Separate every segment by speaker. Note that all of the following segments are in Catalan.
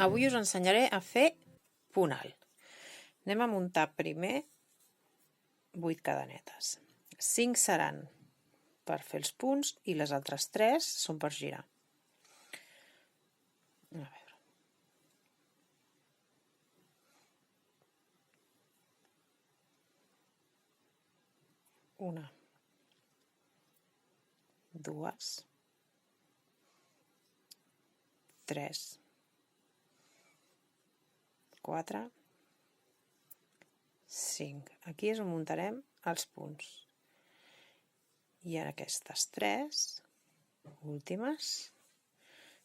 Speaker 1: Avui us ensenyaré a fer punt alt. Anem a muntar primer 8 cadenetes. 5 seran per fer els punts i les altres 3 són per girar. A veure. Una, dues, 3, 4, 5. Aquí és on muntarem els punts. I en aquestes 3 últimes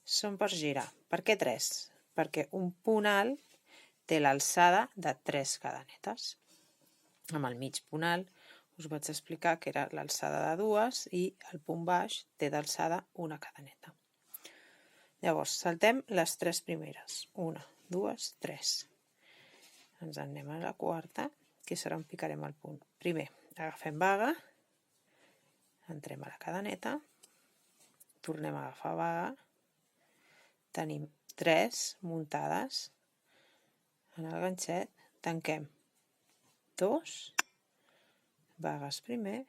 Speaker 1: són per girar. Per què 3? Perquè un punt alt té l'alçada de 3 cadenetes. Amb el mig punt alt us vaig explicar que era l'alçada de 2 i el punt baix té d'alçada una cadeneta. Llavors, saltem les 3 primeres. 1, 2, 3. Ens en anem a la quarta, que serà on picarem el punt. Primer, agafem vaga, entrem a la cadeneta, tornem a agafar vaga, tenim 3 muntades en el ganxet, tanquem 2 vagues primer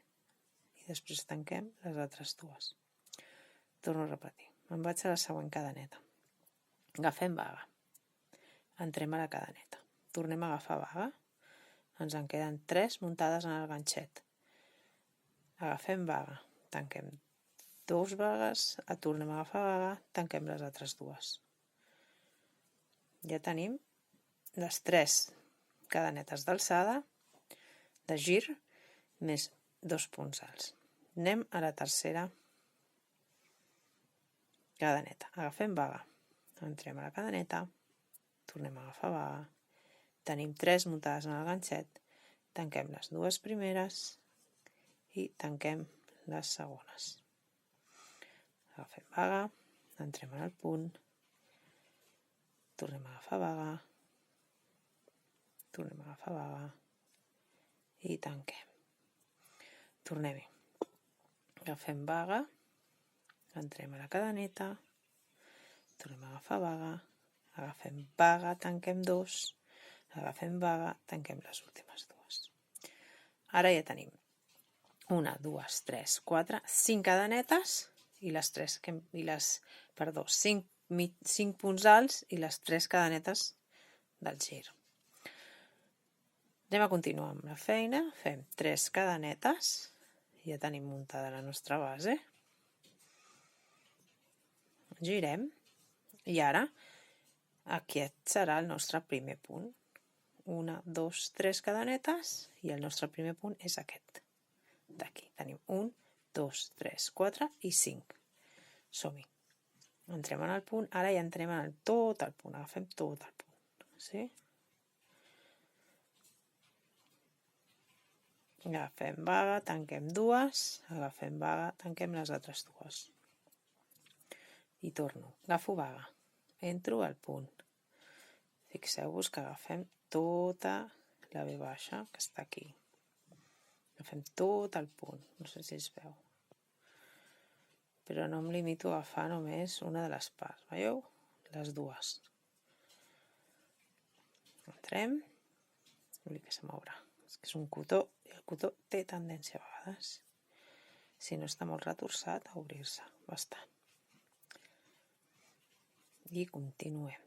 Speaker 1: i després tanquem les altres 2. Torno a repetir. Me'n vaig a la següent cadeneta. Agafem vaga. Entrem a la cadeneta. Tornem a agafar vaga. Ens en queden 3 muntades en el ganxet. Agafem vaga. Tanquem 2 vagues. Tornem a agafar vaga. Tanquem les altres 2. Ja tenim les 3 cadenetes d'alçada, de gir, més 2 punts alts. Anem a la tercera cadeneta. Agafem vaga. Entrem a la cadeneta. Tornem a agafar vaga. Tenim 3 muntades en el ganxet. Tanquem les 2 primeres i tanquem les segones. Agafem vaga. Entrem en el punt. Tornem a agafar vaga. Tornem a agafar vaga. I tanquem. Tornem-hi. Agafem vaga. Entrem a la cadeneta. Tornem a agafar vaga. Agafem vaga, tanquem 2. Agafem vaga, tanquem les últimes 2. Ara ja tenim 1, 2, 3, 4, 5 cadenetes i les 5 punts alts i les 3 cadenetes del gir. Anem a continuar amb la feina. Fem 3 cadenetes. Ja tenim muntada la nostra base. Girem. I ara aquest serà el nostre primer punt. 1, 2, 3 cadenetes i el nostre primer punt és aquest. D'aquí tenim 1, 2, 3, 4 i 5. Som-hi. Entrem en el punt. Ara ja entrem en tot el punt. Agafem tot el punt. Sí? Agafem vaga, tanquem 2. Agafem vaga, tanquem les altres 2. I torno. Agafo vaga. Entro al punt. Fixeu-vos que agafem tota la V baixa que està aquí. Agafem tot el punt. No sé si es veu. Però no em limito a agafar només una de les parts. Veieu? Les 2. Entrem. Ui, que se mourà. És que és un cotó i el cotó té tendència a vegades, si no està molt retorçat, a obrir-se bastant. I continuem.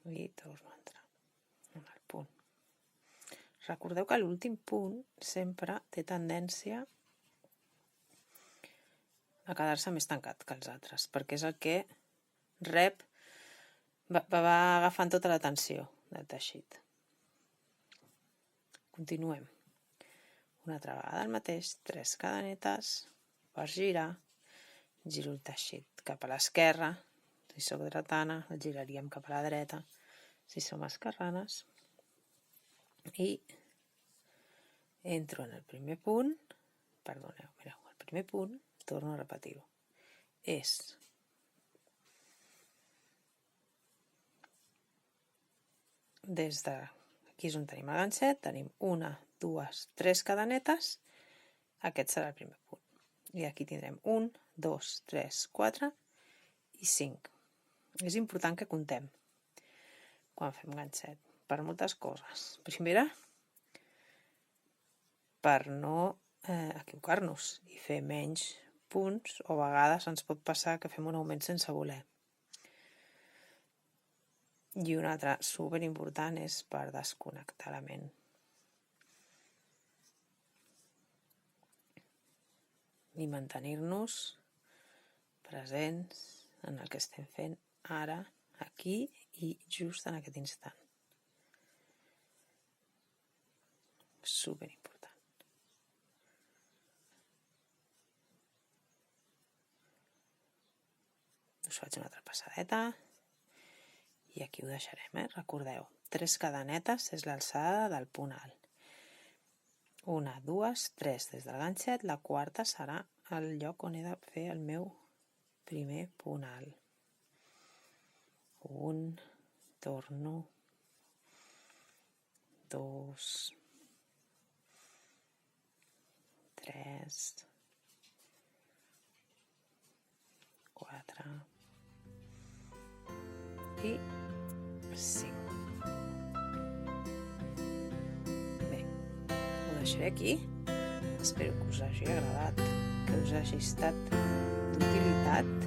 Speaker 1: I torno a entrar en el punt. Recordeu que l'últim punt sempre té tendència a quedar-se més tancat que els altres, perquè és el que rep, va agafant tota la tensió del teixit. Continuem. Una altra vegada el mateix, 3 cadenetes per girar, giro el teixit cap a l'esquerra, si sóc dretana el giraríem cap a la dreta, si som esquerranes, i entro en el primer punt, perdoneu, mireu, el primer punt, torno a repetir-ho, és des de aquí és on tenim el ganxet, tenim 1, 2, 3 cadenetes, aquest serà el primer punt. I aquí tindrem 1, 2, 3, 4 i 5. És important que comptem quan fem ganxet, per moltes coses. Primera, per no equivocar-nos i fer menys punts, o a vegades ens pot passar que fem un augment sense voler. I una altra superimportant és per desconnectar la ment. I mantenir-nos presents en el que estem fent ara, aquí i just en aquest instant. Superimportant. Us faig una altra passadeta i aquí ho deixarem, Recordeu, 3 cadenetes és l'alçada del punt alt. 1, 2, 3 des del ganxet, la quarta serà el lloc on he de fer el meu primer punt alt. 1, torno, 2, 3, 4 i 5. Bé, ho deixaré aquí. Espero que us hagi agradat, que us hagi estat d'utilitat